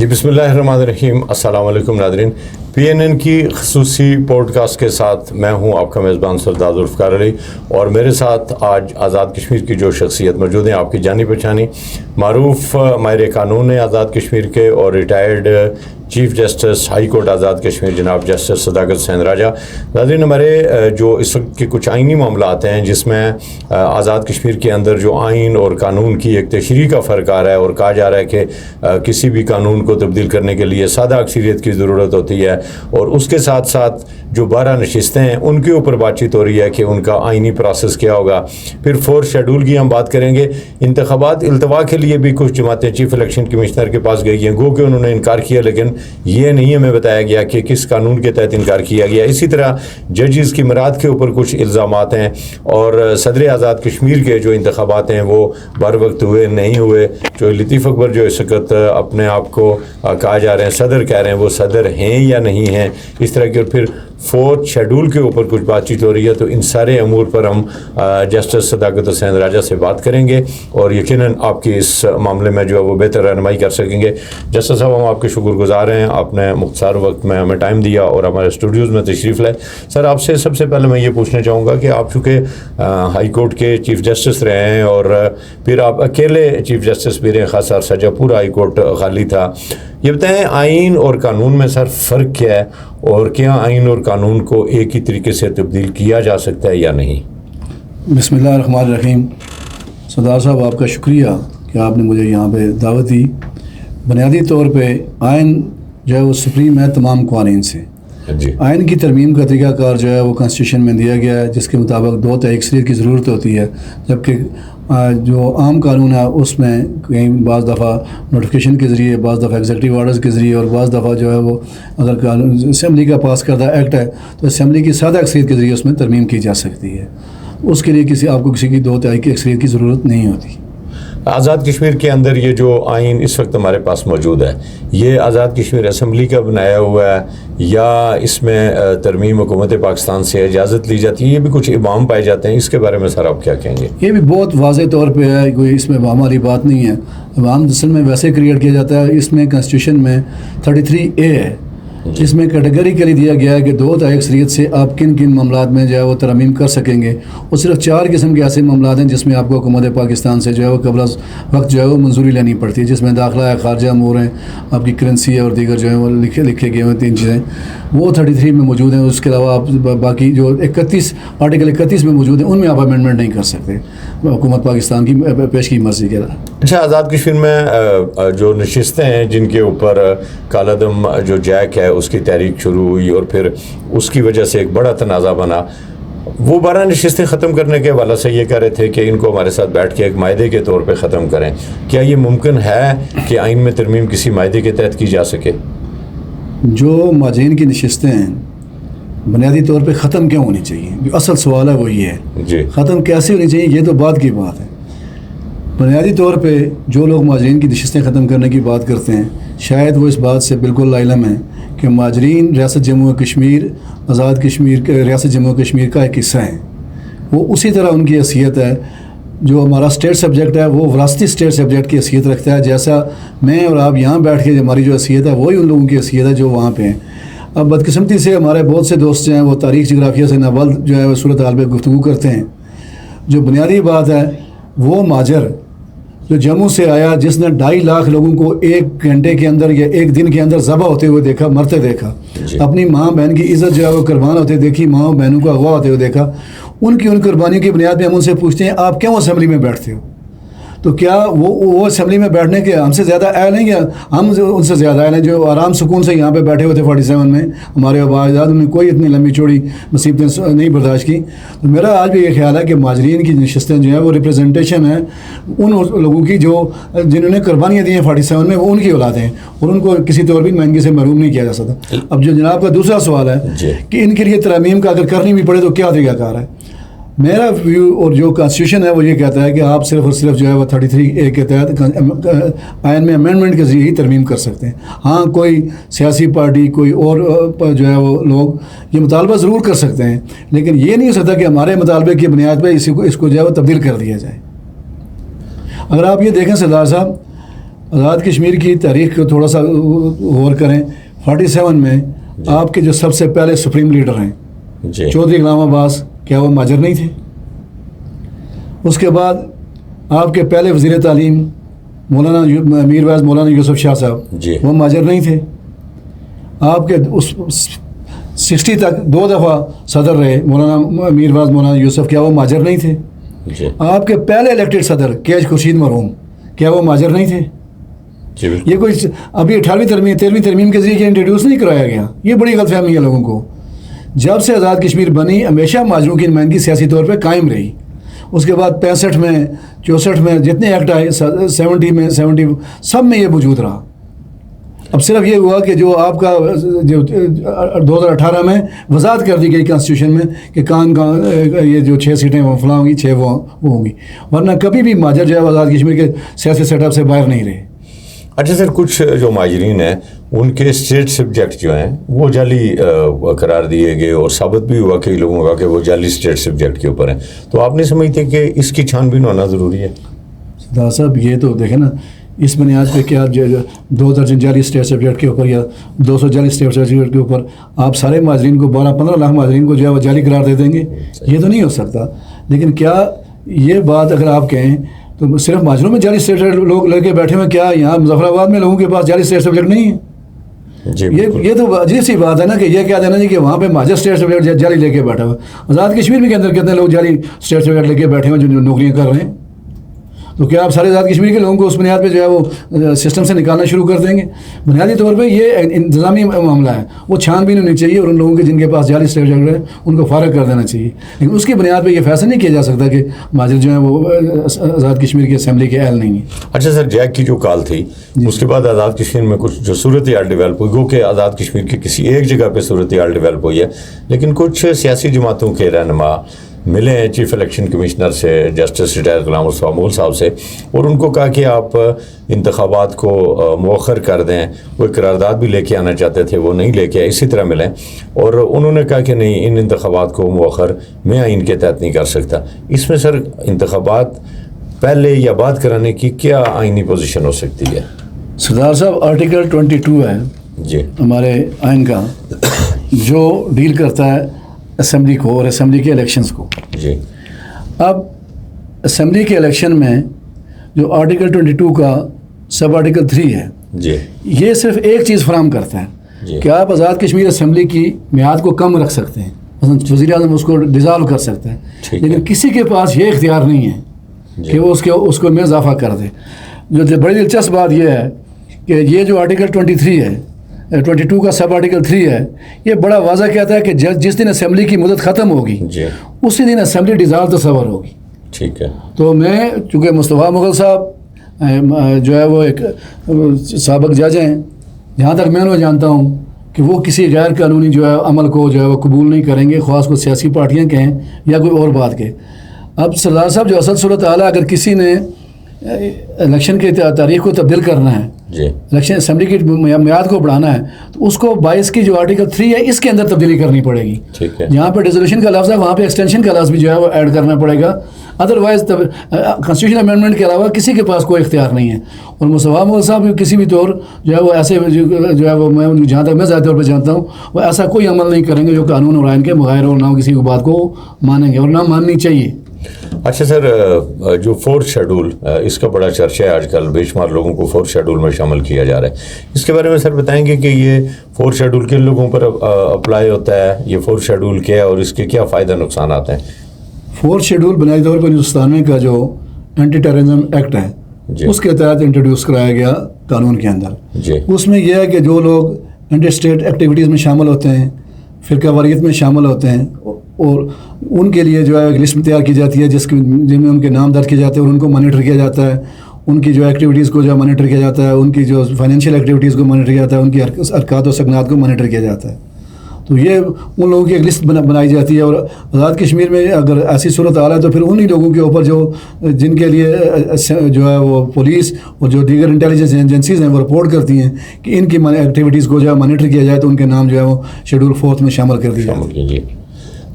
جی بسم اللہ الرحمن الرحیم. السلام علیکم ناظرین. PNN کی خصوصی پوڈ کاسٹ کے ساتھ میں ہوں آپ کا میزبان سردار ذوالفقار علی, اور میرے ساتھ آج آزاد کشمیر کی جو شخصیت موجود ہیں آپ کی جانی پہچانی, معروف ماہر قانون ہیں آزاد کشمیر کے اور retired chief justice high court Azad Kashmir جناب جسٹس صداقت حسین راجہ. ناظرین, ہمارے جو اس وقت کے کچھ آئینی معاملات ہیں جس میں آزاد کشمیر کے اندر جو آئین اور قانون کی ایک تشریح کا فرق آ رہا ہے, اور کہا جا رہا ہے کہ کسی بھی قانون کو تبدیل کرنے کے لیے سادہ اکثریت کی ضرورت ہوتی ہے, اور اس کے ساتھ ساتھ جو 12 نشستیں ہیں ان کے اوپر بات چیت ہو رہی ہے کہ ان کا آئینی پروسیس کیا ہوگا. پھر 4 شیڈول کی ہم بات کریں گے. انتخابات التوا کے لیے بھی کچھ جماعتیں چیف الیکشن کمشنر کے پاس گئی ہیں, گو کہ انہوں نے انکار کیا, لیکن یہ نہیں ہمیں بتایا گیا کہ کس قانون کے تحت انکار کیا گیا. اسی طرح ججز کی مراد کے اوپر کچھ الزامات ہیں, اور صدر آزاد کشمیر کے جو انتخابات ہیں وہ بر وقت ہوئے نہیں ہوئے. جو لطیف اکبر جو اس وقت اپنے آپ کو کہا جا رہے ہیں صدر کہہ رہے ہیں, وہ صدر ہیں یا نہیں ہیں, اس طرح کی. اور پھر 4 شیڈول کے اوپر کچھ بات چیت ہو رہی ہے. تو ان سارے امور پر ہم جسٹس صداقت حسین راجہ سے بات کریں گے, اور یقیناً آپ کی اس معاملے میں جو ہے وہ بہتر رہنمائی کر سکیں گے. جسٹس صاحب, ہم آپ کے شکر گزار ہیں, آپ نے مختصر وقت میں ہمیں ٹائم دیا اور ہمارے اسٹوڈیوز میں تشریف لائے. سر, آپ سے سب سے پہلے میں یہ پوچھنا چاہوں گا کہ آپ چونکہ ہائی کورٹ کے چیف جسٹس رہے ہیں, اور پھر آپ اکیلے چیف جسٹس بھی رہے خاصا عرصہ جب پورا ہائی کورٹ خالی تھا, یہ بتائیں آئین اور قانون میں سر فرق کیا ہے, اور کیا آئین اور قانون کو ایک ہی طریقے سے تبدیل کیا جا سکتا ہے یا نہیں؟ بسم اللہ الرحمن الرحیم. سردار صاحب, آپ کا شکریہ کہ آپ نے مجھے یہاں پہ دعوت دی. بنیادی طور پہ آئین جو ہے وہ سپریم ہے تمام قوانین سے. جی, آئین کی ترمیم کا طریقہ کار جو ہے وہ کانسٹیٹیوشن میں دیا گیا ہے, جس کے مطابق 2 تہائی اکثریت کی ضرورت ہوتی ہے, جبکہ جو عام قانون ہے اس میں کہیں بعض دفعہ نوٹیفیکیشن کے ذریعے, بعض دفعہ ایگزیکٹو آرڈرز کے ذریعے, اور بعض دفعہ جو ہے وہ اگر اسمبلی کا پاس کردہ ایکٹ ہے تو اسمبلی کی سادہ اکثریت کے ذریعے اس میں ترمیم کی جا سکتی ہے. اس کے لیے آپ کو کسی کی 2 تہائی کی اکثریت کی ضرورت نہیں ہوتی. آزاد کشمیر کے اندر یہ جو آئین اس وقت ہمارے پاس موجود ہے, یہ آزاد کشمیر اسمبلی کا بنایا ہوا ہے یا اس میں ترمیم حکومت پاکستان سے اجازت لی جاتی ہے؟ یہ بھی کچھ ابہام پائے جاتے ہیں, اس کے بارے میں سر آپ کیا کہیں گے؟ یہ بھی بہت واضح طور پہ ہے, کوئی اس میں ابہام والی بات نہیں ہے. ابہام اصل میں ویسے کریٹ کیا جاتا ہے. اس میں کانسٹیٹیوشن میں 33A ہے, جس میں کیٹیگریکلی دیا گیا ہے کہ 2 تہائی اکثریت سے آپ کن کن معاملات میں جو ہے وہ ترمیم کر سکیں گے. اور صرف 4 قسم کے ایسے معاملات ہیں جس میں آپ کو حکومت پاکستان سے جو ہے وہ قبل از وقت جو ہے وہ منظوری لینی پڑتی ہے, جس میں داخلہ ہے, خارجہ امور ہیں, آپ کی کرنسی ہے, اور دیگر جو ہے وہ لکھے گئے ہوئے 3 چیزیں وہ 33 میں موجود ہیں. اس کے علاوہ آپ باقی جو 31 آرٹیکل 31 میں موجود ہیں ان میں آپ امینڈمنٹ نہیں کر سکتے حکومت پاکستان کی پیش کی مرضی کے. اچھا, آزاد کشمیر میں جو نشستیں ہیں جن کے اوپر کالعدم جو جیک ہے اس کی تحریک شروع ہوئی, اور پھر اس کی وجہ سے ایک بڑا تنازع بنا, وہ 12 نشستیں ختم کرنے کے حوالے سے یہ کہہ رہے تھے کہ ان کو ہمارے ساتھ بیٹھ کے ایک معاہدے کے طور پہ ختم کریں. کیا یہ ممکن ہے کہ آئین میں ترمیم کسی معاہدے کے تحت کی جا سکے؟ جو ماجرین کی نشستیں ہیں بنیادی طور پہ ختم کیوں ہونی چاہیے, جو اصل سوال ہے وہ یہ ہے. جی, ختم کیسے ہونی چاہیے یہ تو بعد کی بات ہے. بنیادی طور پہ جو لوگ ماجرین کی نشستیں ختم کرنے کی بات کرتے ہیں, شاید وہ اس بات سے بالکل لا علم ہیں کہ ماجرین ریاست جموں و کشمیر, آزاد کشمیر ریاست جموں و کشمیر کا ایک حصہ ہیں. وہ اسی طرح ان کی حیثیت ہے, جو ہمارا اسٹیٹ سبجیکٹ ہے وہ وراثتی اسٹیٹ سبجیکٹ کی حیثیت رکھتا ہے, جیسا میں اور آپ یہاں بیٹھ کے ہماری جو حیثیت ہے وہی ان لوگوں کی حیثیت ہے جو وہاں پہ ہیں. اب بدقسمتی سے ہمارے بہت سے دوست جو ہیں وہ تاریخ جغرافیہ سے ناولد جو ہے وہ صورتحال پہ گفتگو کرتے ہیں. جو بنیادی بات ہے وہ ماجر جو جموں سے آیا, جس نے 2.5 لاکھ لوگوں کو 1 گھنٹے کے اندر یا 1 دن کے اندر ذبح ہوتے ہوئے دیکھا, مرتے دیکھا, اپنی ماں بہن کی عزت جو ہے وہ قربان ہوتے دیکھی, ماں بہنوں کو اغوا ہوتے ہوئے دیکھا. ان قربانیوں کی بنیاد پہ ہم ان سے پوچھتے ہیں آپ کیوں اسمبلی میں بیٹھتے ہو؟ تو کیا وہ اسمبلی میں بیٹھنے کے ہم سے زیادہ اہل ہیں, یا ہم ان سے زیادہ اہل ہیں جو آرام سکون سے یہاں پہ بیٹھے ہوئے تھے 47 میں؟ ہمارے آبا اجداد انہوں نے کوئی اتنی لمبی چوڑی مصیبتیں نہیں برداشت کی. تو میرا آج بھی یہ خیال ہے کہ ماجرین کی نشستیں جو ہیں وہ ریپریزنٹیشن ہے ان لوگوں کی جو جنہوں نے قربانیاں دی ہیں 47 میں, وہ ان کی اولادیں ہیں, اور ان کو کسی طور بھی نمائندگی سے محروم نہیں کیا جا سکتا. اب جو جناب کا دوسرا سوال ہے کہ ان کے لیے ترمیم کا اگر کرنی بھی پڑے تو کیا طریقہ کار ہے, میرا ویو اور جو کانسٹیٹیوشن ہے وہ یہ کہتا ہے کہ آپ صرف اور صرف جو ہے وہ 33A کے تحت آئین میں امینڈمنٹ کے ذریعے ہی ترمیم کر سکتے ہیں. ہاں, کوئی سیاسی پارٹی, کوئی اور جو ہے وہ لوگ یہ مطالبہ ضرور کر سکتے ہیں, لیکن یہ نہیں ہو سکتا کہ ہمارے مطالبے کی بنیاد پہ اس کو جو ہے وہ تبدیل کر دیا جائے. اگر آپ یہ دیکھیں سردار صاحب, آزاد کشمیر کی تاریخ کو تھوڑا سا غور کریں. 47 میں آپ کے جو سب سے پہلے سپریم لیڈر ہیں جی چودھری غلام عباس, کیا وہ مہاجر نہیں تھے؟ اس کے بعد آپ کے پہلے وزیر تعلیم مولانا میر ویز مولانا یوسف شاہ صاحب جی وہ مہاجر نہیں تھے. آپ کے اس 60 تک 2 دفعہ صدر رہے مولانا میر ویز مولانا یوسف, کیا وہ مہاجر نہیں تھے؟ جی آپ کے پہلے الیکٹڈ صدر کیج خورشید مرحوم, کیا وہ مہاجر نہیں تھے؟ جی بالکل. یہ کوئی ابھی 18ویں ترمیم 13ویں ترمیم کے ذریعے انٹروڈیوس نہیں کرایا گیا. یہ بڑی غلط فہمی ہے لوگوں کو. جب سے آزاد کشمیر بنی ہمیشہ مہاجروں کی نمائندگی سیاسی طور پہ قائم رہی. اس کے بعد 65 میں 64 میں جتنے ایکٹ آئے 70 میں 70 سب میں یہ وجود رہا. اب صرف یہ ہوا کہ جو آپ کا جو 2018 میں وضاحت کر دی گئی کانسٹیٹیوشن میں کہ کان یہ جو 6 سیٹیں وہ فلاں ہوں گی 6 وہ ہوں گی, ورنہ کبھی بھی مہاجر جو ہے آزاد کشمیر کے سیاسی سیٹ اپ سے باہر نہیں رہے. اچھا سر, کچھ جو مہاجرین ہیں ان کے اسٹیٹ سبجیکٹ جو ہیں وہ جعلی قرار دیے گئے اور ثابت بھی ہوا کئی لوگوں کا کہ وہ جعلی اسٹیٹ سبجیکٹ کے اوپر ہیں, تو آپ نہیں سمجھتے کہ اس کی چھان بین ہونا ضروری ہے؟ سردار صاحب یہ تو دیکھیں نا, اس بنیاد پہ کیا 2 درجن جعلی اسٹیٹ سبجیکٹ کے اوپر یا 200 جعلی اسٹیٹ سبجیکٹ کے اوپر آپ سارے مہاجرین کو 12-15 لاکھ مہاجرین کو جو ہے وہ جعلی قرار دے دیں گے؟ یہ تو نہیں ہو سکتا. لیکن کیا یہ بات اگر آپ کہیں تو صرف مہاجروں میں جعلی اسٹیٹ لوگ لے کے بیٹھے ہوئے, کیا یہاں مظفر آباد میں لوگوں کے پاس جعلی اسٹیٹ سبجیکٹ نہیں ہے؟ جی یہ تو عجیب سی بات ہے نا کہ یہ کیا دینا جی کہ وہاں پہ مہاجر اسٹیٹ سبجیکٹ جعلی لے کے بیٹھا ہوا. آزاد کشمیر میں کے اندر کتنے لوگ جعلی اسٹیٹ سبجیکٹ لے کے بیٹھے ہوئے جو نوکریاں کر رہے ہیں؟ تو کیا آپ سارے آزاد کشمیر کے لوگوں کو اس بنیاد پہ جو ہے وہ سسٹم سے نکالنا شروع کر دیں گے؟ بنیادی طور پہ یہ انتظامی معاملہ ہے, وہ چھان بین ہونی چاہیے اور ان لوگوں کے جن کے پاس جعلی اسٹیٹ سبجیکٹ ہے ان کو فارغ کر دینا چاہیے. لیکن اس کی بنیاد پہ یہ فیصلہ نہیں کیا جا سکتا کہ مہاجر جو ہیں وہ آزاد کشمیر کی اسمبلی کے اہل نہیں ہیں. اچھا سر, جیک کی جو کال تھی اس کے بعد آزاد کشمیر میں کچھ جو صورتحال ڈیولپ ہوئی, گو کہ آزاد کشمیر کی کسی ایک جگہ پہ صورتحال ڈیولپ ہوئی ہے, لیکن کچھ سیاسی جماعتوں کے رہنما ملے ہیں چیف الیکشن کمشنر سے, جسٹس ریٹائر غلام مصطفیٰ مغل صاحب سے, اور ان کو کہا کہ آپ انتخابات کو مؤخر کر دیں. وہ قرارداد بھی لے کے آنا چاہتے تھے, وہ نہیں لے کے آئے, اسی طرح ملیں, اور انہوں نے کہا کہ نہیں, ان انتخابات کو مؤخر میں آئین کے تحت نہیں کر سکتا. اس میں سر انتخابات پہلے یا بعد کرانے کی کیا آئینی پوزیشن ہو سکتی ہے؟ سردار صاحب آرٹیکل 22 ہے جی ہمارے آئین کا, جو ڈیل کرتا ہے اسمبلی کو اور اسمبلی کے الیکشنز کو. جی اب اسمبلی کے الیکشن میں جو آرٹیکل 22 کا سب آرٹیکل 3 ہے جی یہ صرف ایک چیز فراہم کرتا ہے جی کہ آپ آزاد کشمیر اسمبلی کی میعاد کو کم رکھ سکتے ہیں, مثلا وزیر اعظم اس کو ڈیزالو کر سکتا ہے, ٹھیک ہے. لیکن کسی کے پاس یہ اختیار نہیں ہے جی. کہ وہ اس کو میں اضافہ کر دے. جو بڑی دلچسپ بات یہ ہے کہ یہ جو آرٹیکل 23 ہے 22 کا سب آرٹیکل 3 ہے, یہ بڑا واضح کہتا ہے کہ جس دن اسمبلی کی مدت ختم ہوگی جی اسی دن اسمبلی ڈیزالو تصور ہوگی. ٹھیک ہے. تو میں چونکہ مصطفیٰ مغل صاحب جو ہے وہ ایک سابق جج ہیں, جہاں تک میں انہیں جانتا ہوں کہ وہ کسی غیر قانونی جو ہے عمل کو جو ہے وہ قبول نہیں کریں گے, خاص کو سیاسی پارٹیاں کہیں یا کوئی اور بات کے. اب سردار صاحب جو اصل صورت حال ہے, اگر کسی نے الیکشن کی تاریخ کو تبدیل کرنا ہے, جی الیکشن اسمبلی کی میعاد کو بڑھانا ہے, تو اس کو 22 کی جو آرٹیکل 3 ہے اس کے اندر تبدیلی کرنی پڑے گی. ٹھیک ہے. جہاں پہ ریزولوشن کا لفظ ہے وہاں پہ ایکسٹینشن کا لفظ بھی جو ہے وہ ایڈ کرنا پڑے گا. ادروائز کانسٹیٹیوشن امینڈمنٹ کے علاوہ کسی کے پاس کوئی اختیار نہیں ہے. اور مصطفیٰ مغل صاحب کسی بھی طور جو ہے وہ ایسے جو ہے وہ میں جہاں تک میں ذاتی طور پہ جانتا ہوں وہ ایسا کوئی عمل نہیں کریں گے جو قانون اور آئین کے مغائر اور نہ کسی کو بات کو مانیں گے, اور نہ ماننی چاہیے. اچھا سر, جو 4th شیڈول اس کا بڑا چرچا ہے آج کل, بے شمار لوگوں کو 4th شیڈول میں شامل کیا جا رہا ہے, اس کے بارے میں سر بتائیں گے کہ یہ 4th شیڈول کن لوگوں پر اپلائی ہوتا ہے, یہ 4th شیڈول کیا ہے اور اس کے کیا فائدہ نقصانات ہیں؟ 4th شیڈول بنیادی طور پر ہندوستان کا جو اینٹی ٹیررزم ایکٹ ہے جی اس کے تحت انٹروڈیوس کرایا گیا قانون کے اندر. جی اس میں یہ ہے کہ جو لوگ انٹر اسٹیٹ ایکٹیویٹیز میں شامل ہوتے ہیں, فرقہ واریت میں شامل ہوتے ہیں, اور ان کے لیے جو ہے ایک لسٹ تیار کی جاتی ہے جن میں ان کے نام درج کیے جاتے ہیں اور ان کو مانیٹر کیا جاتا ہے, ان کی جو ایکٹیویٹیز کو جو مانیٹر کیا جاتا ہے, ان کی جو فائنینشیل ایکٹیویٹیز کو مانیٹر کیا جاتا ہے, ان کی حرکات و سکنات کو مانیٹر کیا جاتا ہے. تو یہ ان لوگوں کی ایک لسٹ بنائی جاتی ہے. اور آزاد کشمیر میں اگر ایسی صورت حال ہے تو پھر انہی لوگوں کے اوپر جو جن کے لیے جو ہے وہ پولیس اور جو دیگر انٹیلیجنس ایجنسیز ہیں وہ رپورٹ کرتی ہیں کہ ان کی ایکٹیویٹیز کو جو ہے مانیٹر کیا جائے, تو ان کے نام جو ہے وہ شیڈول 4 میں شامل کر دی جائے. جی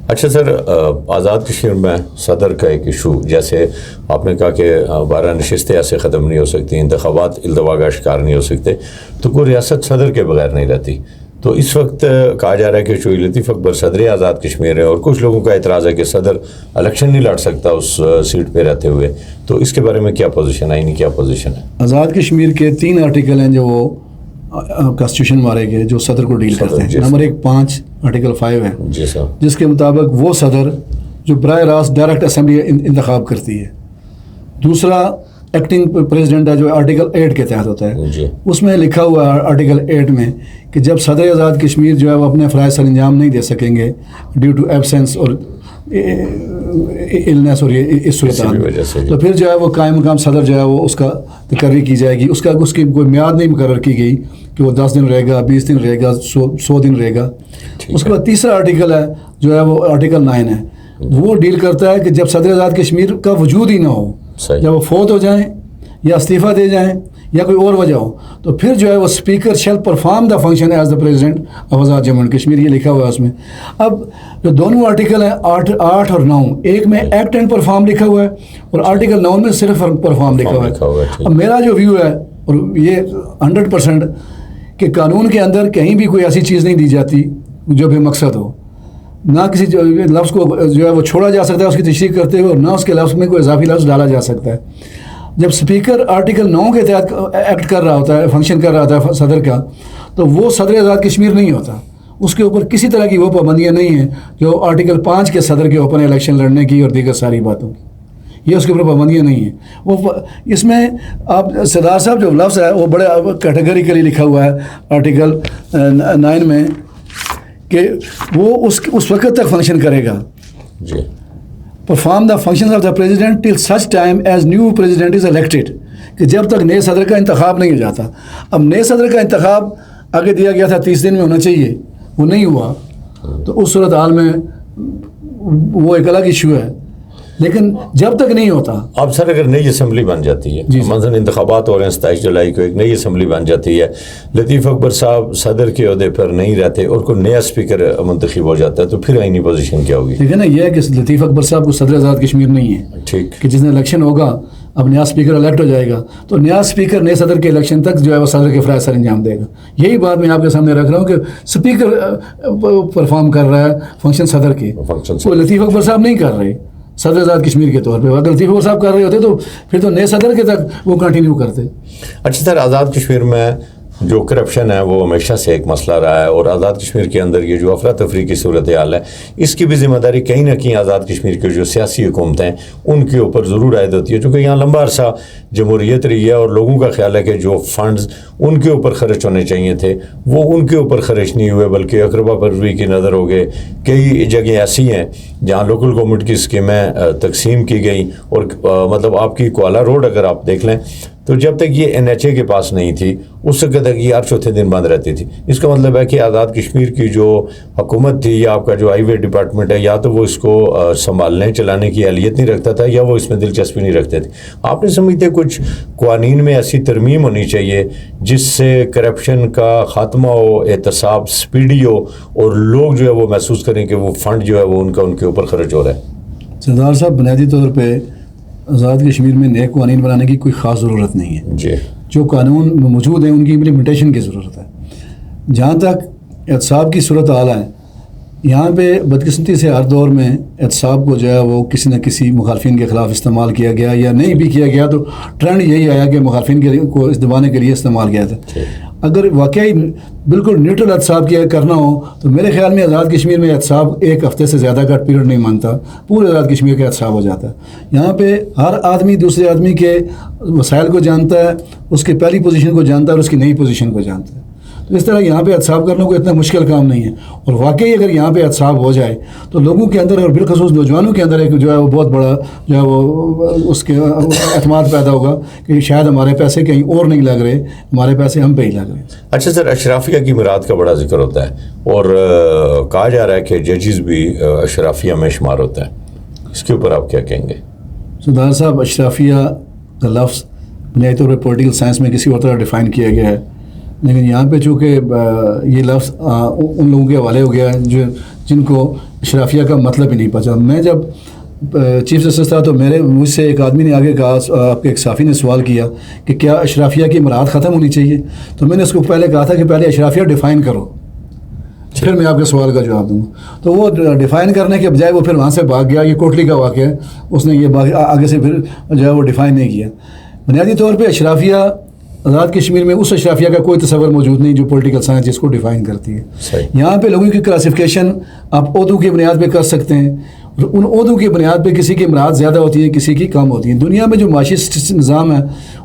اچھا سر، آزاد کشمیر میں صدر کا ایک ایشو، جیسے آپ نے کہا کہ 12 نشستیں ایسے ختم نہیں ہو سکتی، انتخابات التوا کا شکار نہیں ہو سکتے، تو کوئی ریاست صدر کے بغیر نہیں رہتی. تو اس وقت کہا جا رہا ہے کہ شوئی لطیف اکبر صدر آزاد کشمیر ہے، اور کچھ لوگوں کا اعتراض ہے کہ صدر الیکشن نہیں لڑ سکتا اس سیٹ پہ رہتے ہوئے. تو اس کے بارے میں کیا پوزیشن ہے، کیا پوزیشن ہے؟ آزاد کشمیر کے 3 آرٹیکل ہیں جو وہ کانسٹیٹیوشن مارے گئے جو صدر کو ڈیل کرتے ہیں. نمبر 1 5 آرٹیکل 5 ہے جی سر، جس کے مطابق وہ صدر جو براہ راست ڈائریکٹ اسمبلی انتخاب کرتی ہے. دوسرا ایکٹنگ پریزیڈنٹ ہے جو آرٹیکل 8 کے تحت ہوتا ہے. جی، اس میں لکھا ہوا ہے آرٹیکل 8 میں کہ جب صدر آزاد کشمیر جو ہے وہ اپنے فرائض سر انجام نہیں دے سکیں گے ڈیو ٹو ایبسینس اور النیس اور اس صورتحال میں، تو پھر جو ہے وہ قائم مقام صدر جو ہے وہ اس کا تقرری کی جائے گی. اس کی کوئی میعاد نہیں مقرر کی گئی کہ وہ 10 دن رہے گا، 20 دن رہے گا، 100 دن رہے گا. اس کے بعد تیسرا آرٹیکل ہے جو ہے وہ آرٹیکل 9 ہے. وہ ڈیل کرتا ہے کہ جب صدر آزاد کشمیر کا وجود ہی نہ ہو، جب وہ فوت ہو جائیں یا استعفیٰ دے جائیں یا کوئی اور وجہ ہو، تو پھر جو ہے وہ speaker shell perform the function as the president of Azad Jammu and Kashmir, یہ لکھا ہوا ہے اس میں. اب جو دونوں آرٹیکل ہیں 8 اور 9، ایک میں ایکٹ اینڈ پرفارم لکھا ہوا ہے اور آرٹیکل 9 میں صرف پرفارم لکھا ہوا ہے. اب میرا جو ویو ہے، اور یہ 100% کہ قانون کے اندر کہیں بھی کوئی ایسی چیز نہیں دی جاتی جو بے مقصد ہو، نہ کسی لفظ کو جو ہے وہ چھوڑا جا سکتا ہے اس کی تشریح کرتے ہوئے، اور نہ اس کے لفظ میں کوئی اضافی لفظ ڈالا جا سکتا ہے. جب اسپیکر آرٹیکل 9 کے تحت ایکٹ کر رہا ہوتا ہے، فنکشن کر رہا ہوتا ہے صدر کا، تو وہ صدر آزاد کشمیر نہیں ہوتا. اس کے اوپر کسی طرح کی وہ پابندیاں نہیں ہیں جو آرٹیکل 5 کے صدر کے اوپر الیکشن لڑنے کی اور دیگر ساری باتوں کی، یہ اس کے اوپر پابندیاں نہیں ہیں. وہ اس میں آپ سردار صاحب جو لفظ ہے وہ بڑے کیٹیگریکلی لکھا ہوا ہے آرٹیکل 9 میں کہ وہ اس وقت تک فنکشن کرے گا. جی، perform the function of the president till such time as new president is elected, کہ جب تک نئے صدر کا انتخاب نہیں ہو جاتا. اب نئے صدر کا انتخاب آگے دیا گیا تھا 30 دن میں ہونا چاہیے، وہ نہیں ہوا، تو اس صورتحال میں وہ ایک الگ ایشو ہے. لیکن جب تک نہیں ہوتا، اب سر اگر نئی اسمبلی بن جاتی ہے، مثلاً انتخابات ہو رہے ہیں 27 جولائی کو، ایک نئی اسمبلی بن جاتی ہے، لطیف اکبر صاحب صدر کے عہدے پر نہیں رہتے اور کوئی نیا اسپیکر منتخب ہو جاتا ہے، تو پھر آئینی پوزیشن کیا ہوگی؟ ٹھیک ہے نا، یہ ہے کہ لطیف اکبر صاحب کو صدر آزاد کشمیر نہیں ہے. ٹھیک، کہ جس دن الیکشن ہوگا اب نیا اسپیکر الیکٹ ہو جائے گا، تو نیا اسپیکر نئے صدر کے الیکشن تک جو ہے وہ صدر کے فرائض سر انجام دے گا. یہی بات میں آپ کے سامنے رکھ رہا ہوں کہ اسپیکر پرفارم کر رہا ہے فنکشن صدر کے، کوئی لطیف اکبر صاحب نہیں کر رہے صدر آزاد کشمیر کے طور پہ. اگر لطیف اکبر صاحب کر رہے ہوتے تو پھر تو نئے صدر کے تک وہ کنٹینیو کرتے. اچھا سر، آزاد کشمیر میں جو کرپشن ہے وہ ہمیشہ سے ایک مسئلہ رہا ہے، اور آزاد کشمیر کے اندر یہ جو افراتفری کی صورتحال ہے، اس کی بھی ذمہ داری کہیں نہ کہیں آزاد کشمیر کے جو سیاسی حکومتیں ہیں ان کے اوپر ضرور عائد ہوتی ہے، چونکہ یہاں لمبا عرصہ جمہوریت رہی ہے، اور لوگوں کا خیال ہے کہ جو فنڈز ان کے اوپر خرچ ہونے چاہیے تھے وہ ان کے اوپر خرچ نہیں ہوئے، بلکہ اقربا پروری کی نظر ہو گئے. کئی جگہیں ایسی ہیں جہاں لوکل گورنمنٹ کی اسکیمیں تقسیم کی گئیں، اور مطلب آپ کی کوالہ روڈ اگر آپ دیکھ لیں تو جب تک یہ NHA کے پاس نہیں تھی اس وقت تک یہ ہر چوتھے دن بند رہتی تھی. اس کا مطلب ہے کہ آزاد کشمیر کی جو حکومت تھی یا آپ کا جو ہائی وے ڈپارٹمنٹ ہے، یا تو وہ اس کو سنبھالنے چلانے کی اہلیت نہیں رکھتا تھا یا وہ اس میں دلچسپی نہیں رکھتے تھے. آپ نے سمجھتے کچھ قوانین میں ایسی ترمیم ہونی چاہیے جس سے کرپشن کا خاتمہ ہو، احتساب سپیڈی ہو، اور لوگ جو ہے وہ محسوس کریں کہ وہ فنڈ جو ہے وہ ان کے اوپر خرچ ہو رہا ہے؟ سردار صاحب، بنیادی طور پہ آزاد کشمیر میں نئے قوانین بنانے کی کوئی خاص ضرورت نہیں ہے. جی، جو قانون موجود ہیں ان کی امپلیمنٹیشن کی ضرورت ہے. جہاں تک احتساب کی صورت حال ہے، یہاں پہ بدقسمتی سے ہر دور میں احتساب کو جو ہے وہ کسی نہ کسی مخالفین کے خلاف استعمال کیا گیا، یا نہیں بھی کیا گیا تو ٹرینڈ یہی آیا کہ مخالفین کو اس دبانے کے لیے استعمال کیا تھا. اگر واقعی بالکل نیوٹرل احتساب کیا کرنا ہو تو میرے خیال میں آزاد کشمیر میں احتساب 1 ہفتے سے زیادہ کا پیریڈ نہیں مانتا، پورے آزاد کشمیر کا احتساب ہو جاتا ہے. یہاں پہ ہر آدمی دوسرے آدمی کے وسائل کو جانتا ہے، اس کی پہلی پوزیشن کو جانتا ہے اور اس کی نئی پوزیشن کو جانتا ہے. تو اس طرح یہاں پہ احتساب کرنا کوئی اتنا مشکل کام نہیں ہے. اور واقعی اگر یہاں پہ احتساب ہو جائے تو لوگوں کے اندر اور بالخصوص نوجوانوں کے اندر ایک جو ہے وہ بہت بڑا جو ہے وہ اس کے اعتماد پیدا ہوگا کہ شاید ہمارے پیسے کہیں اور نہیں لگ رہے، ہمارے پیسے ہم پہ ہی لگ رہے ہیں. اچھا سر، اشرافیہ کی میراث کا بڑا ذکر ہوتا ہے، اور کہا جا رہا ہے کہ ججز بھی اشرافیہ میں شمار ہوتا ہے، اس کے اوپر آپ کیا کہیں گے؟ سردار صاحب، اشرافیہ کا لفظ بنیادی طور پر پولیٹیکل سائنس میں کسی اور طرح ڈیفائن کیا گیا ہے. لیکن یہاں پہ چونکہ یہ لفظ ان لوگوں کے حوالے ہو گیا جن کو اشرافیہ کا مطلب ہی نہیں پتا. میں جب چیف جسٹس تھا تو مجھ سے ایک آدمی نے آگے کہا، آپ کے ایک صحافی نے سوال کیا کہ کیا اشرافیہ کی مراد ختم ہونی چاہیے؟ تو میں نے اس کو پہلے کہا تھا کہ پہلے اشرافیہ ڈیفائن کرو، پھر میں آپ کے سوال کا جواب دوں گا. تو وہ ڈیفائن کرنے کے بجائے وہ پھر وہاں سے بھاگ گیا. یہ کوٹلی کا واقعہ ہے، اس نے یہ آگے سے پھر جو ہے وہ ڈیفائن نہیں کیا. بنیادی طور پہ اشرافیہ آزاد کشمیر میں اس اشرافیہ کا کوئی تصور موجود نہیں جو پولیٹیکل سائنس جس کو ڈیفائن کرتی ہے. یہاں پہ لوگوں کی کلاسیفیکیشن آپ عہدوں کی بنیاد پہ کر سکتے ہیں. ان عہدوں کی بنیاد پہ کسی کی مراد زیادہ ہوتی ہے، کسی کی کم ہوتی ہے. دنیا میں جو معاشی نظام ہے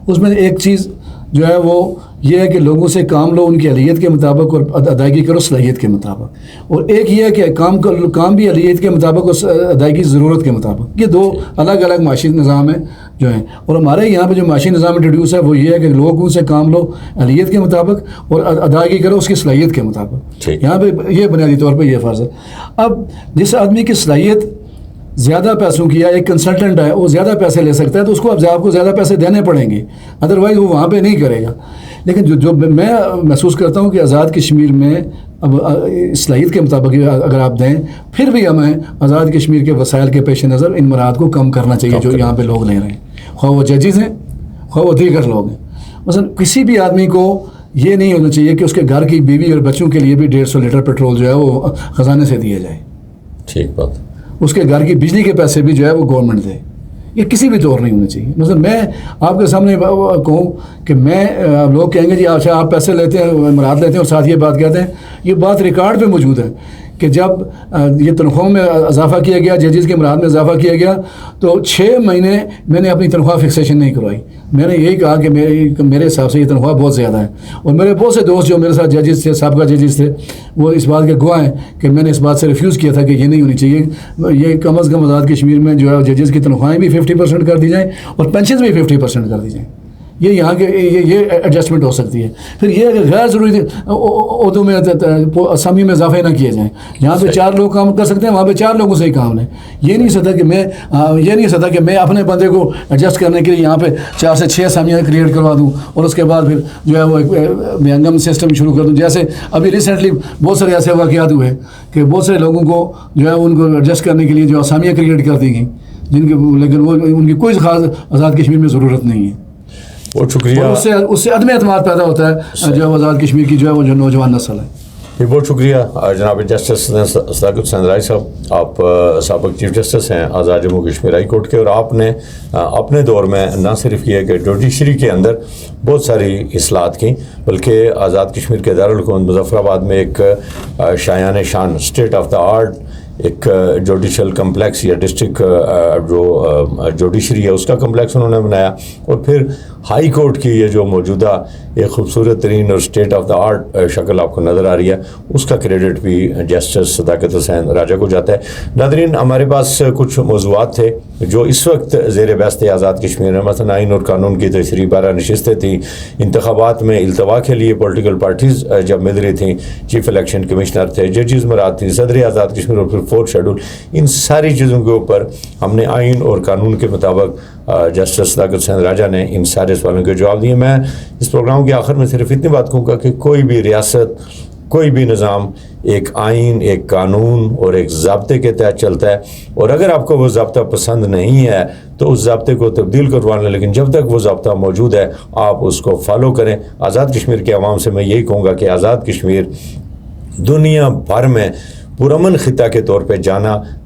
اس میں ایک چیز جو ہے وہ یہ ہے کہ لوگوں سے کام لو ان کی اہلیت کے مطابق اور ادائیگی کرو صلاحیت کے مطابق. اور ایک یہ ہے کہ کام بھی اہلیت کے مطابق اور ادائیگی ضرورت کے مطابق. یہ دو الگ الگ معاشی نظام ہیں جو ہیں. اور ہمارے یہاں پہ جو معاشی نظام انٹروڈیوس ہے وہ یہ ہے کہ لوگوں سے کام لو اہلیت کے مطابق اور ادائیگی کرو اس کی صلاحیت کے مطابق. یہاں پہ یہ بنیادی طور پہ یہ فرض ہے. اب جس آدمی کی صلاحیت زیادہ پیسوں کی ہے، ایک کنسلٹنٹ ہے وہ زیادہ پیسے لے سکتا ہے تو اس کو اب آپ کو زیادہ پیسے دینے پڑیں گے، ادروائز وہ وہاں پہ نہیں کرے گا. لیکن جو میں محسوس کرتا ہوں کہ آزاد کشمیر میں اب صلاحیت کے مطابق اگر آپ دیں پھر بھی ہمیں آزاد کشمیر کے وسائل کے پیش نظر ان مراد کو کم کرنا چاہیے جو یہاں پہ لوگ لے رہے ہیں، خواہ وہ ججز ہیں خواہ وہ دیگر لوگ ہیں. مثلا کسی بھی آدمی کو یہ نہیں ہونا چاہیے کہ اس کے گھر کی بیوی اور بچوں کے لیے بھی 150 لیٹر پیٹرول جو ہے وہ خزانے سے دیا جائے. ٹھیک بات. اس کے گھر کی بجلی کے پیسے بھی جو ہے وہ گورنمنٹ دے. یہ کسی بھی طور نہیں ہونا چاہیے. مثلا میں آپ کے سامنے کہوں کہ میں لوگ کہیں گے جی اچھا آپ پیسے لیتے ہیں مراد لیتے ہیں اور ساتھ یہ بات کہتے ہیں. یہ بات ریکارڈ پہ موجود ہے کہ جب یہ تنخواہوں میں اضافہ کیا گیا، ججز کے مراد میں اضافہ کیا گیا تو 6 مہینے میں نے اپنی تنخواہ فکسیشن نہیں کروائی. میں نے یہی کہا کہ میرے حساب سے یہ تنخواہ بہت زیادہ ہے. اور میرے بہت سے دوست جو میرے ساتھ ججز تھے، سابقہ ججز تھے، وہ اس بات کے گواہ ہیں کہ میں نے اس بات سے ریفیوز کیا تھا کہ یہ نہیں ہونی چاہیے. یہ کم از کم آزاد کشمیر میں جو ہے ججز کی تنخواہیں بھی 50% کر دی جائیں اور پینشنز بھی 50% کر دی جائیں. یہ یہاں کے یہ ایڈجسٹمنٹ ہو سکتی ہے. پھر یہ غیر ضروری عہدوں میں اسامی میں اضافے نہ کیے جائیں. جہاں پہ 4 لوگ کام کر سکتے ہیں وہاں پہ 4 لوگوں سے ہی کام لیں. یہ نہیں سکتا کہ میں اپنے بندے کو ایڈجسٹ کرنے کے لیے یہاں پہ 4 سے 6 اسامیاں کریٹ کروا دوں اور اس کے بعد پھر جو ہے وہ ایک میانگم سسٹم شروع کر دوں. جیسے ابھی ریسنٹلی بہت سارے ایسے واقعات ہوئے کہ بہت سارے لوگوں کو جو ہے ان کو ایڈجسٹ کرنے کے لیے جو اسامیاں کریٹ کر دی گئیں جن کے لیکن وہ ان کی کوئی خاص آزاد کشمیر میں ضرورت نہیں ہے. بہت شکریہ. اس سے عدم اعتماد پیدا ہوتا ہے جو آزاد کشمیر کی جو ہے وہ جو نوجوان نسل ہے. بہت شکریہ جناب جسٹس صداقت حسین رائے صاحب. آپ سابق چیف جسٹس ہیں آزاد جموں کشمیر ہائی کورٹ کے، اور آپ نے اپنے دور میں نہ صرف یہ کہ جوڈیشری کے اندر بہت ساری اصلاحات کی بلکہ آزاد کشمیر کے دارالحکومت مظفر آباد میں ایک شایان شان اسٹیٹ آف دا آرٹ ایک جوڈیشل کمپلیکس یا ڈسٹرکٹ جو جوڈیشری ہے اس کا کمپلیکس انہوں نے بنایا. اور پھر ہائی کورٹ کی یہ جو موجودہ ایک خوبصورت ترین اور اسٹیٹ آف دا آرٹ شکل آپ کو نظر آ رہی ہے اس کا کریڈٹ بھی جسٹس صداقت حسین راجہ کو جاتا ہے. ناظرین، ہمارے پاس کچھ موضوعات تھے جو اس وقت زیر بحث تھے آزاد کشمیر میں. مثلا آئین اور قانون کی تشریح 12 نشستیں تھیں. انتخابات میں التوا کے لیے پولیٹیکل پارٹیز جب مل رہی تھیں، چیف الیکشن کمشنر تھے، ججز مراد تھی، صدر آزاد کشمیر اور پھر 4th شیڈول. ان ساری چیزوں کے اوپر ہم نے آئین اور قانون کے مطابق جسٹس صداقت حسین راجہ نے ان سارے سوالوں کے جواب دیے. میں اس پروگرام کے آخر میں صرف اتنی بات کہوں گا کہ کوئی بھی ریاست، کوئی بھی نظام ایک آئین، ایک قانون اور ایک ضابطے کے تحت چلتا ہے. اور اگر آپ کو وہ ضابطہ پسند نہیں ہے تو اس ضابطے کو تبدیل کروا لیں، لیکن جب تک وہ ضابطہ موجود ہے آپ اس کو فالو کریں. آزاد کشمیر کے عوام سے میں یہی کہوں گا کہ آزاد کشمیر دنیا بھر میں پرامن خطہ کے طور پہ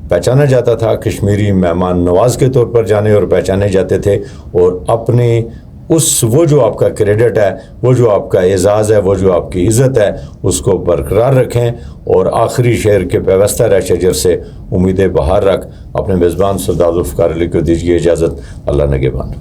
پہچانا جاتا تھا. کشمیری مہمان نواز کے طور پر جانے اور پہچانے جاتے تھے. اور اپنے وہ جو آپ کا کریڈٹ ہے، وہ جو آپ کا اعزاز ہے، وہ جو آپ کی عزت ہے، اس کو برقرار رکھیں. اور آخری شعر کے پیوستہ رہ شجر سے امید بہار رکھ اپنے میزبان سردار ذوالفقار علی کو دیجیے اجازت. اللہ نگہبان.